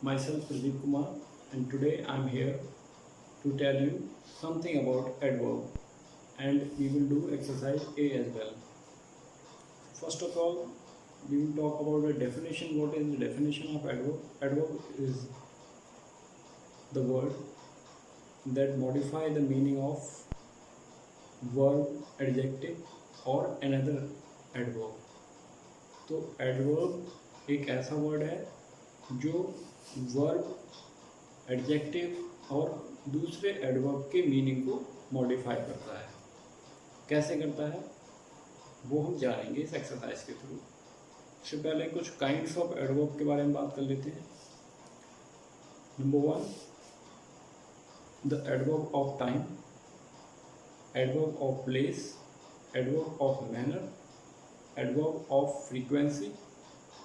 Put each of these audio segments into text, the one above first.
myself Pradeep Kumar, and today I'm here to tell you something about adverb, and we will do exercise A as well. First of all, we will talk about the definition. What is the definition of adverb? Adverb is the word that modify the meaning of verb, adjective or another adverb. तो adverb एक ऐसा word है जो verb, adjective और दूसरे adverb के meaning को modify करता है। कैसे करता है वो हम जानेंगे इस एक्सरसाइज के थ्रू। इससे पहले कुछ काइंड्स ऑफ एडवर्ब के बारे में बात कर लेते हैं। Number 1, the adverb of time, adverb of place, adverb of manner, adverb of frequency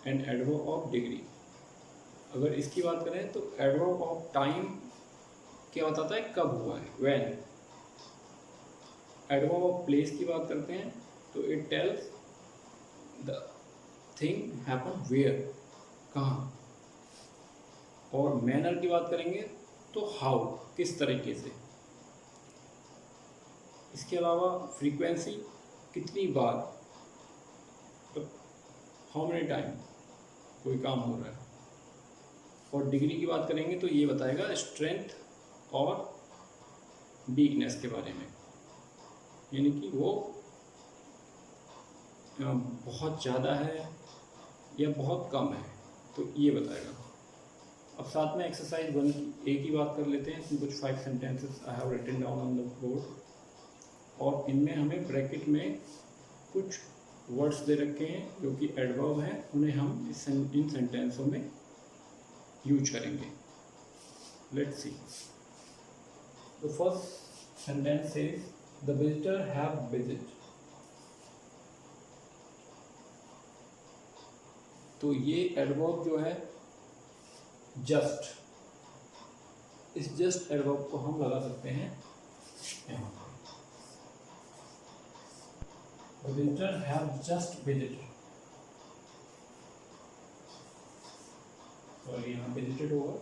and adverb of degree. अगर इसकी बात करें तो एडवर्ब ऑफ टाइम क्या बताता है, कब हुआ है, व्हेन। एडवर्ब ऑफ प्लेस की बात करते हैं तो it tells the thing happen where, कहाँ। और मैनर की बात करेंगे तो हाउ, किस तरीके से। इसके अलावा फ्रीक्वेंसी, कितनी बार, तो हाउ मेनी टाइम कोई काम हो रहा है। और डिग्री की बात करेंगे तो ये बताएगा स्ट्रेंथ और वीकनेस के बारे में, यानी कि वो बहुत ज़्यादा है या बहुत कम है, तो ये बताएगा। अब साथ में एक्सरसाइज 1 ए की बात कर लेते हैं। कुछ 5 sentences I have written down on the board, और इनमें हमें ब्रैकेट में कुछ वर्ड्स दे रखे हैं जो कि एडवर्ब हैं, उन्हें हम इन सेंटेंसों में यूज करेंगे। Let's see. The first sentence says the visitor have visit. तो ये एडवर्ब जो है जस्ट, इस जस्ट एडवर्ब को हम लगा सकते हैं यहाँ। The visitor have just visited, sorry यहाँ विजिटेड होगा,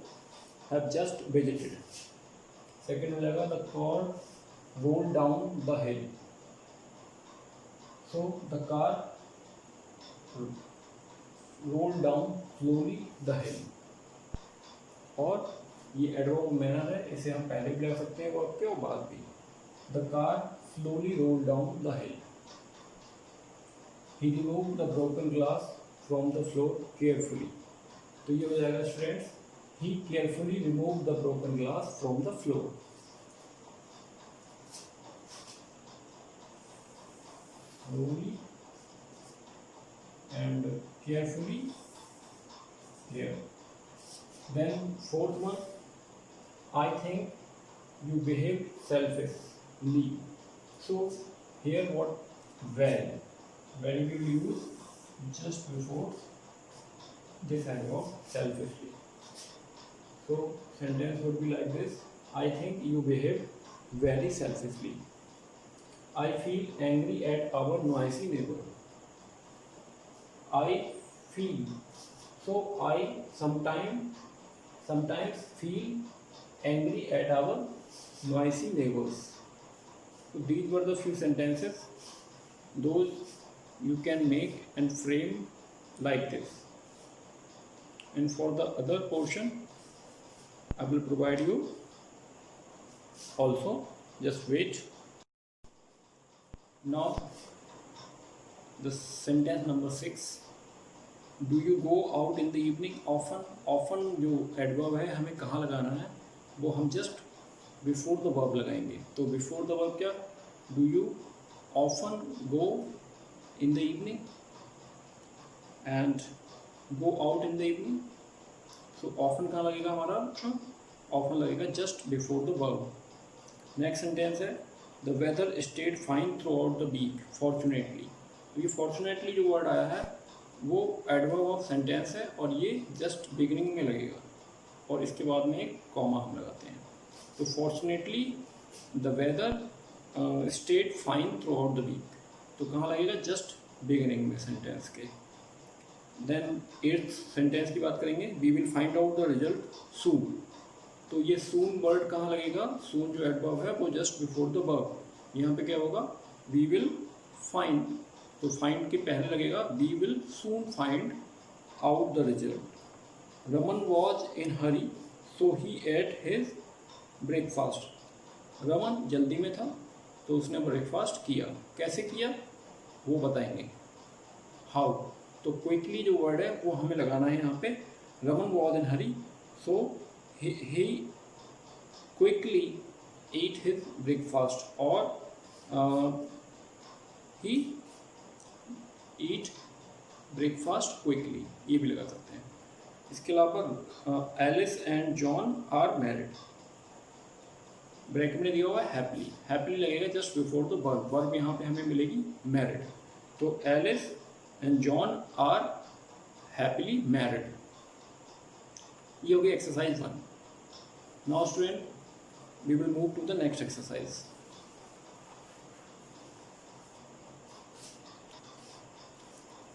हैव जस्ट विजिटेड। सेकेंड हो जाएगा the car roll down the hill. So the car roll down slowly the हिल। और ये एडवर्ब मैनर है, इसे हम पहले भी लगा सकते हैं वर्ब के और बाद भी। The car slowly roll down the hill. He remove the broken glass from the floor carefully. तो ये हो जाएगा students, he carefully remove the broken glass from the floor. Slowly and carefully here. Then fourth one, I think you behaved selfishly. So here what, when we will use just before this adverb selfishly. So sentence would be like this: I think you behaved very selfishly. I feel angry at our noisy neighbor. I feel, so I sometimes feel angry at our noisy neighbors. So these were the few sentences. Those you can make and frame like this. And for the other portion, I will provide you also. Just wait. Now the sentence number 6. Do you go out in the evening often. Often जो adverb है हमें कहाँ लगाना है, वो हम just before the verb लगाएंगे। तो बिफोर द वर्ब क्या, do you often go in the evening and go out in the evening. So often कहाँ लगेगा हमारा, ऑफन लगेगा just before the verb. Next sentence है the weather stayed fine throughout the week fortunately. तो ये fortunately जो word आया है वो एडवर्ब ऑफ सेंटेंस है और ये जस्ट बिगिनिंग में लगेगा और इसके बाद में एक कॉमा हम लगाते हैं। तो fortunately the weather stayed fine throughout the week, तो कहाँ लगेगा, जस्ट बिगिनिंग में सेंटेंस के। देन एट्थ सेंटेंस की बात करेंगे, we will find out the result soon. तो ये सून वर्ड कहाँ लगेगा, सून जो एडवर्ब है वो जस्ट बिफोर द वर्ब। यहाँ पे क्या होगा, वी विल फाइंड, तो फाइंड के पहले लगेगा we will soon find out the result. Raman was in hurry so he ate his breakfast. Raman जल्दी में था तो उसने ब्रेकफास्ट किया। कैसे किया वो बताएंगे, हाउ। तो क्विकली जो वर्ड है वो हमें लगाना है यहाँ पे। Raman was in hurry so he quickly ate his breakfast, और he eat breakfast quickly, ये भी लगा सकते हैं। इसके अलावा Alice and John are married, bracket में दिया हुआ है हैप्पीली, हैप्पीली लगेगा just before the verb. Verb यहाँ पे हमें मिलेगी मैरिड। तो Alice and John are happily married. ये हो गई exercise 1। Now student we will move to the next exercise.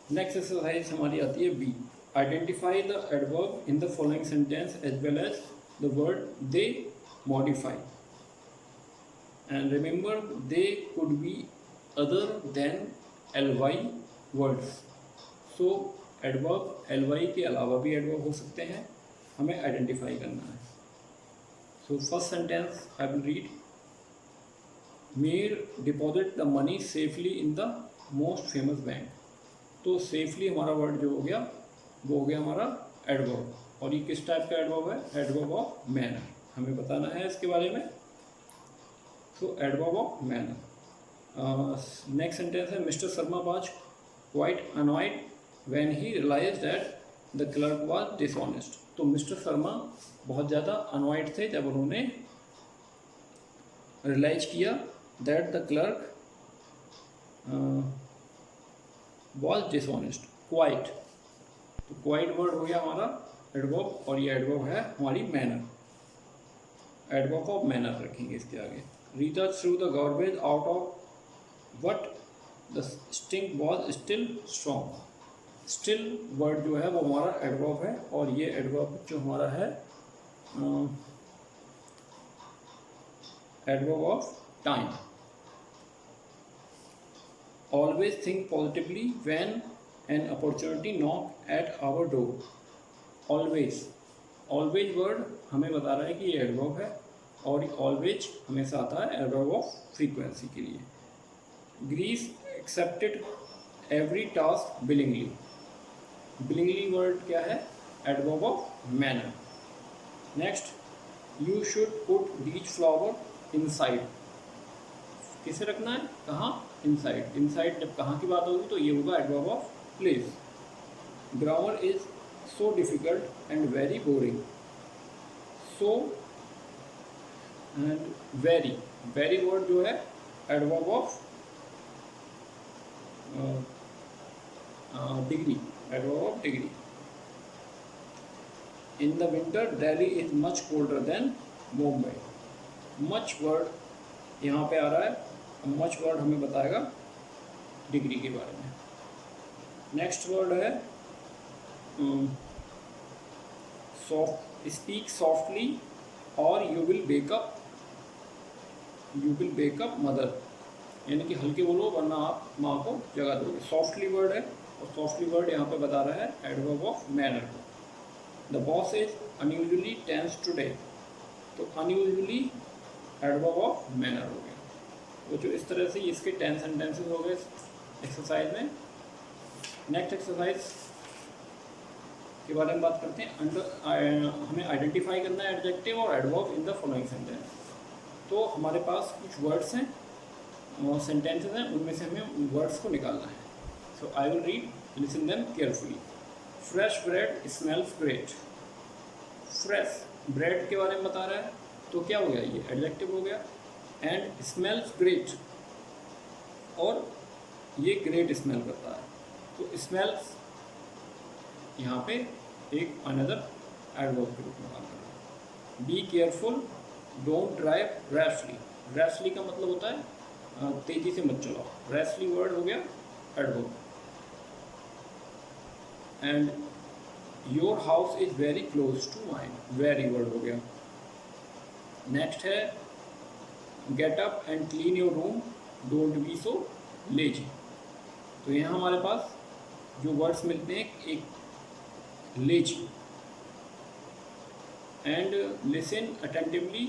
Next exercise हमारी आती है B. Identify the adverb in the following sentence as well as the word they modify. And remember, they could be other than ly words. So adverb ly के अलावा भी adverb हो सकते हैं, हमें identify करना है। So first sentence I will read. Mir deposit the money safely in the most famous bank. तो safely हमारा वर्ड जो हो गया वो हो गया हमारा एडवर्ब, और ये किस टाइप का एडवर्ब है, एडवर्ब ऑफ मैनर। हमें बताना है इसके बारे में। So adverb of manner. Next sentence है, mister Sharma was quite annoyed when he realised that the clerk was dishonest. तो मिस्टर शर्मा बहुत ज़्यादा अनॉयड थे जब उन्होंने रियलाइज किया that the clerk was dishonest. Quite, तो क्वाइट वर्ड हो गया हमारा एडवर्ब, और ये एडवर्ब है हमारी मैनर, एडवर्ब ऑफ मैनर रखेंगे इसके आगे। Rita through the garbage out of what the stink was still strong. Still word जो है वो हमारा एडवर्ब है, और ये एडवर्ब जो हमारा है adverb of time. Always think positively when an opportunity knock at our door. Always, always word हमें बता रहा है कि ये एडवर्ब है, और ऑलवेज हमेशा आता है एडवर्ब ऑफ फ्रीक्वेंसी के लिए। Grace accepted every task willingly. Willingly word क्या है, adverb of manner. Next, you should put reach flower inside. किसे रखना है, कहाँ, इनसाइड। इनसाइड जब कहाँ की बात होगी तो ये होगा adverb of place. Grammar is so difficult and very boring. So and very, very word जो है adverb of degree, adverb of degree. In the winter Delhi is much colder than Mumbai. Much word यहाँ पे आ रहा है, मच वर्ड हमें बताएगा degree के बारे में। नेक्स्ट वर्ड है सॉफ्ट, स्पीक सॉफ्टली और you will wake up, you will wake up mother, यानी कि हल्के बोलो वरना आप माँ को जगा दोगे। सॉफ्टली वर्ड है, और सॉफ्टली वर्ड यहाँ पे बता रहा है एडवर्ब ऑफ मैनर को। The boss is unusually tense today, तो अनयूजुअली एडवर्ब ऑफ मैनर हो गया। तो जो इस तरह से इसके 10 सेंटेंसेस हो गए एक्सरसाइज में। नेक्स्ट एक्सरसाइज के बारे में बात करते हैं। हमें आइडेंटिफाई करना है एडजेक्टिव और adverb in the following sentence. तो हमारे पास कुछ वर्ड्स हैं और सेंटेंसेस हैं, उनमें से हमें वर्ड्स को निकालना है। So I will read, listen them carefully. Fresh bread smells great. Fresh bread के बारे में बता रहा है, तो क्या हो गया, ये एडजेक्टिव हो गया। एंड स्मेल्स ग्रेट, और ये ग्रेट स्मेल करता है, तो स्मेल्स यहाँ पे एक अनदर एडवर्ब के रूप में काम कर रहा है। Be careful, don't drive rashly. Rashly का मतलब होता है तेजी से मत चलाओ। रैशली वर्ड हो गया adverb. And your house is very close to mine, very word हो गया। नेक्स्ट है get up and clean your room, don't be so lazy. तो यहाँ हमारे पास जो वर्ड्स मिलते हैं, एक लेजी एंड लिसन अटेंटिवली,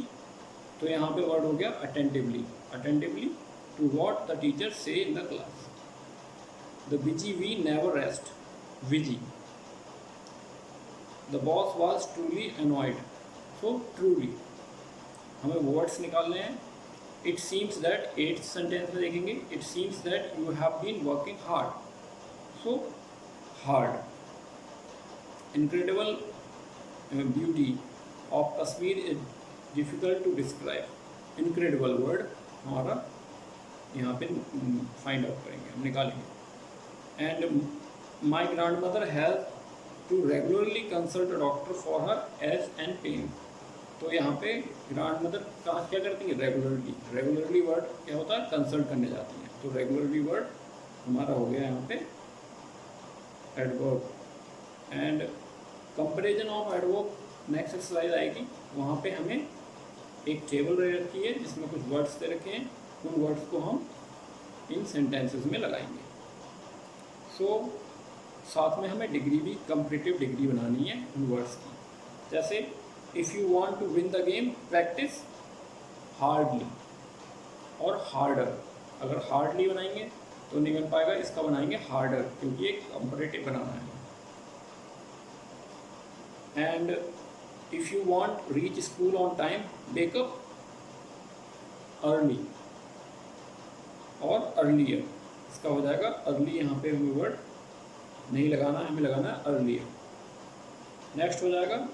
तो यहाँ पे वर्ड हो गया attentively, attentively to what the teacher say in the class. The busy we never rest, busy. The boss was truly annoyed, so truly. हमें वर्ड्स निकालने हैं। It seems that, eighth sentence में देखेंगे, it seems that you have been working hard, so hard. Incredible beauty of Kashmir is difficult to describe. Incredible word हमारा यहाँ पे find out करेंगे, हम निकालेंगे। And my grand mother has to regularly consult a doctor for her age and pain. तो यहाँ पे grand mother कहाँ क्या करती है, रेगुलरली। रेगुलरली वर्ड क्या होता है, कंसल्ट करने जाती है। तो रेगुलरली वर्ड हमारा हो गया यहाँ पे adverb. And comparison of adverb next exercise आएगी, वहाँ पे हमें एक टेबल दे रखी है जिसमें कुछ वर्ड्स दे रखे हैं, उन वर्ड्स को हम इन सेंटेंसेस में लगाएंगे। सो साथ में हमें डिग्री भी, कंपैरेटिव डिग्री बनानी है उन वर्ड्स की। जैसे if you want to win the game practice hardly और हार्डर। अगर हार्डली बनाएंगे तो नहीं बन पाएगा, इसका बनाएंगे हार्डर, क्योंकि एक कंपैरेटिव बनाना है। And if you want reach school on time wake up early और अर्लियर, इसका हो जाएगा अर्ली। यहाँ पे हमें वर्ड नहीं लगाना है, हमें लगाना है अर्लियर। नेक्स्ट हो जाएगा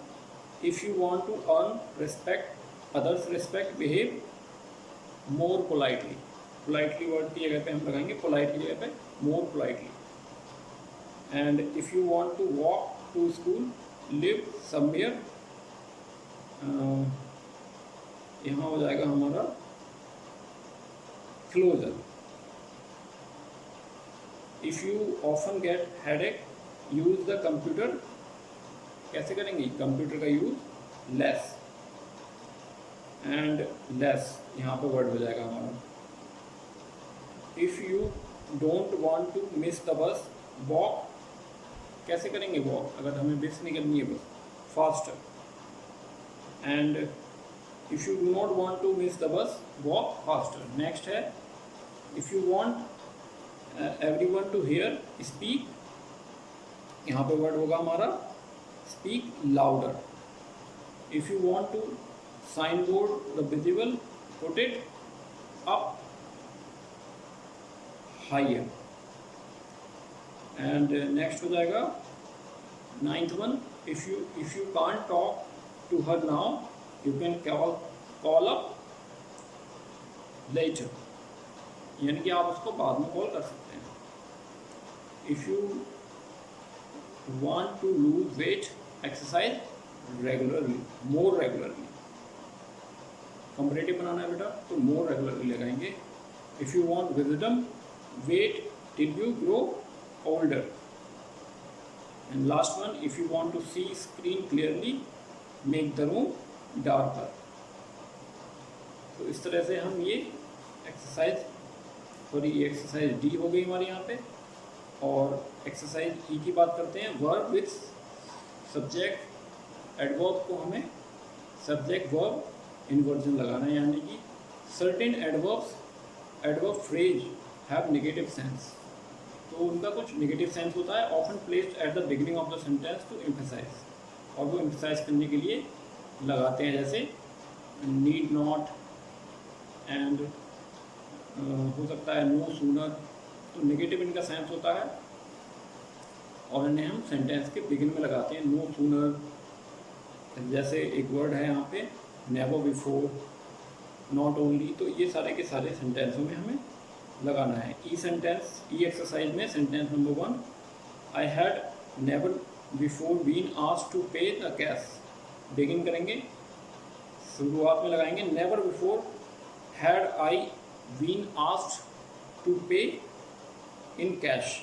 if you want to earn respect others respect behave more politely. Politely word की जगह पे हम लगाएंगे पोलाइट की जगह पे more politely. And if you want to walk to school live somewhere, यहाँ हो जाएगा हमारा closer. If you often get headache use the computer, कैसे करेंगे, कंप्यूटर का यूज लेस। एंड लेस यहाँ पे वर्ड हो जाएगा हमारा। If you don't want to miss the bus walk, कैसे करेंगे वॉक, अगर हमें मिस नहीं करनी है बस, faster. And if you do not want to miss the bus walk faster. Next है if you want everyone to hear speak, यहाँ पे वर्ड होगा हमारा speak louder. If you want to sign board the visible put it up higher. And next हो जाएगा ninth one, if you can't talk to her now you can call up later, यानी कि आप उसको बाद में कॉल कर सकते हैं। If you want to lose weight exercise regularly more regularly. Comparative बनाना है बेटा तो मोर रेगुलरली लगाएंगे। If you want wisdom wait till you grow older। and last one, if you want to see screen clearly make the room darker। तो इस तरह से हम ये एक्सरसाइज, सॉरी ये एक्सरसाइज डी हो गई हमारी यहाँ पे। और एक्सरसाइज ई की बात करते हैं, वर्ब विथ सब्जेक्ट एडवर्ब को हमें सब्जेक्ट वर्ब इन्वर्जन लगाना है, यानी कि certain adverbs adverb phrase have negative sense, तो उनका कुछ नेगेटिव सेंस होता है। Often placed at the beginning of the sentence to emphasise, और वो एम्फेसाइज करने के लिए लगाते हैं, जैसे नीड नॉट एंड हो सकता है नो सूनर, तो नेगेटिव इनका सेंस होता है और इन्हें हम सेंटेंस के बिगिन में लगाते हैं। नो सूनर जैसे एक वर्ड है यहाँ पे नेवर बिफोर, नॉट ओनली, तो ये सारे के सारे सेंटेंसों में हमें लगाना है। ई सेंटेंस, ई एक्सरसाइज में sentence number 1, I had never before been asked to pay the cash, begin करेंगे, शुरुआत में लगाएंगे never before had I been asked to pay in cash,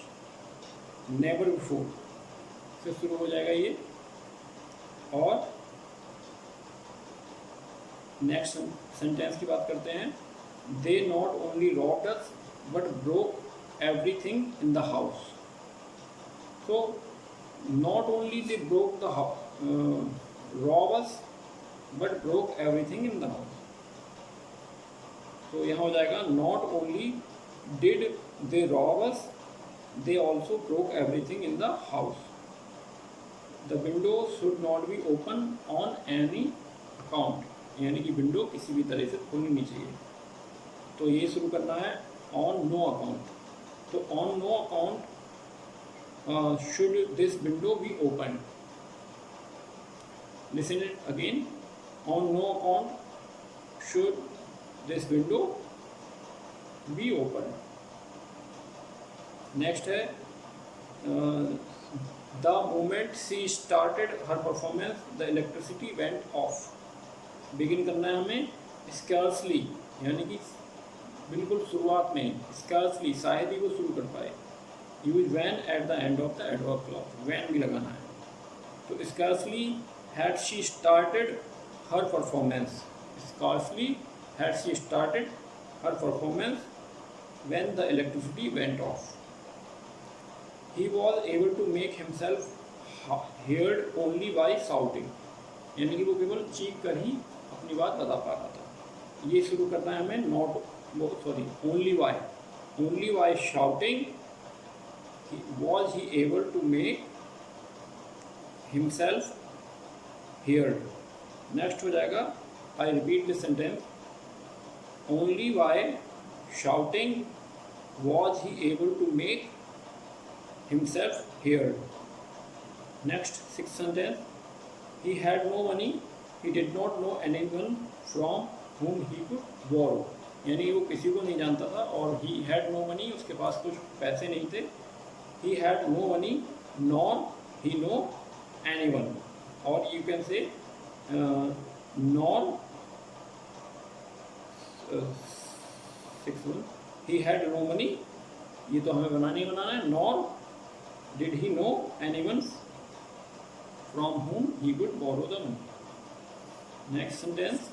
never before. से शुरू हो जाएगा ये। और नेक्स्ट सेंटेंस की बात करते हैं। They not only robbed us but broke everything in the house. So not only they broke the rob us but broke everything in the house. तो यहाँ हो जाएगा not only did they rob us, they also broke everything in the house. The window should not be open on any account. यानी कि window किसी भी तरह से खुलनी नहीं चाहिए। तो ये शुरू करना है ऑन नो अकाउंट। तो on no account should this window be open. Listen it again. On no account should this window be open. Next है the moment she started her performance the electricity went off. Begin करना है हमें scarcely, यानी कि बिल्कुल शुरुआत में। Scarcely शायद ही वो शुरू कर पाए। Use when at the end of the adverb clause, when भी लगाना है। तो scarcely had she started her performance, scarcely had she started her performance when the electricity went off. He was able to make himself heard only by shouting, यानी कि वो केवल चीख कर ही अपनी बात बता पा रहा था। ये शुरू करना है हमें only by shouting was he able to make himself heard। Next हो जाएगा I repeat this sentence, only by shouting was he able to make himself heard। Next, sixth sentence, he had no money, he did not know anyone from whom he could borrow। यानी वो किसी को नहीं जानता था। और he had no money, उसके पास कुछ पैसे नहीं थे। he had no money nor he know anyone, और you can say nor sixth one, he had no money, ये तो हमें बनाना है। nor did he know anyone from whom he could borrow the money। Next sentence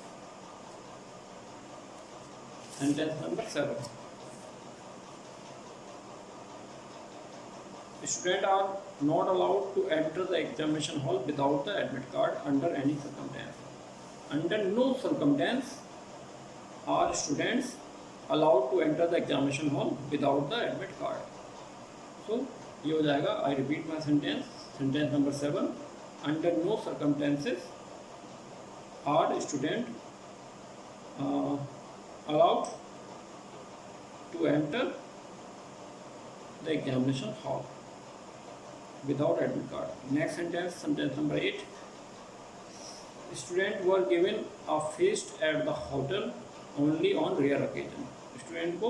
number 7, students are not allowed to enter the examination hall without the admit card under any circumstance। Under no circumstance are students allowed to enter the examination hall without the admit card। So ये हो जाएगा I repeat my sentence number 7, under no circumstances are student allowed to enter the examination hall without admit card. Next sentence number 8, student were given a feast at the hotel only on rare occasion. Student को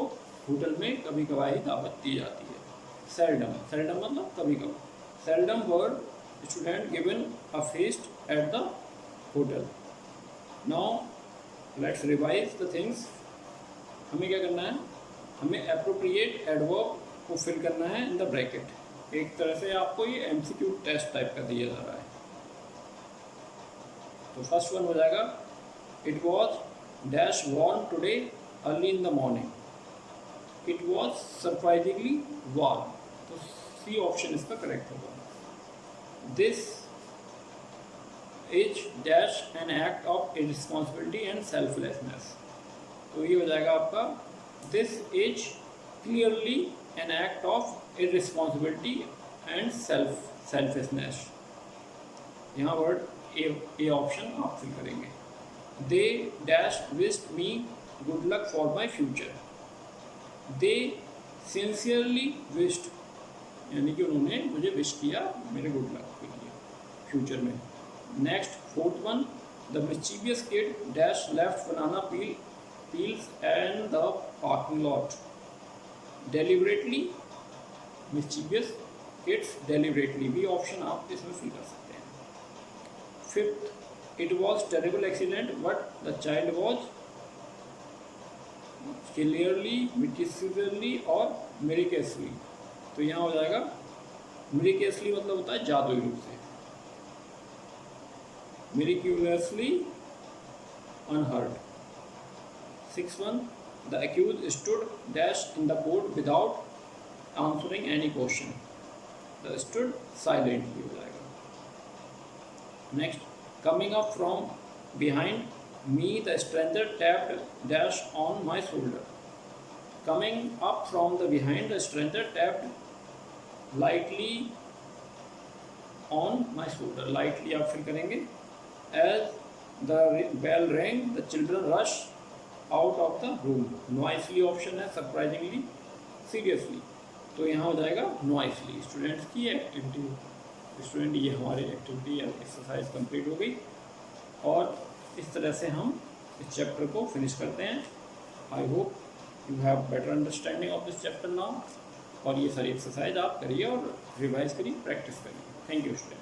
hotel में कभी कभार ही दावत दी जाती है। Seldom मतलब कभी कभार। Seldom were student given a feast at the hotel. Now let's revise the things. हमें क्या करना है, हमें एप्रोप्रिएट एडवर्ब को फिल करना है इन द ब्रैकेट। एक तरह से आपको ये MCQ टेस्ट टाइप का दिया जा रहा है। तो फर्स्ट वन हो जाएगा, it was dash warm today early in the morning. It was surprisingly warm. तो सी ऑप्शन इसका करेक्ट होगा। This is dash an act of irresponsibility and selflessness. तो ये हो जाएगा आपका, this is clearly an act of irresponsibility and selflessness. यहाँ word A option आप फिल करेंगे। They dash wished me good luck for my future. They sincerely wished, यानी कि उन्होंने मुझे विश किया मेरे गुड लक के लिए फ्यूचर में। Next fourth one, the mischievous kid dash left banana peels and the parking lot deliberately. Mischievous kids deliberately भी ऑप्शन आप इसमें फिल कर सकते हैं। Fifth, it was terrible accident but the child was clearly, meticulously और miraculously. तो यहाँ हो जाएगा मिरेकलसली मतलब होता है जादुई रूप से, मिरेक्यूलसली unheard. 6.1 The accused stood dash in the court without answering any question. The stood silently हो जाएगा. Next, coming up from behind me the stranger tapped dash on my shoulder. Coming up from the behind the stranger tapped lightly on my shoulder. Lightly आप फिर करेंगे. As the bell rang, the children rushed out of the room. Noisily option है, surprisingly, seriously. तो यहाँ हो जाएगा noisily. Students की activity, student ये हमारी एक्टिविटी या एक्सरसाइज कंप्लीट हो गई और इस तरह से हम इस चैप्टर को फिनिश करते हैं. I hope you have better understanding of this chapter now. और ये सारी एक्सरसाइज आप करिए और रिवाइज करिए, प्रैक्टिस करिए. Thank you student.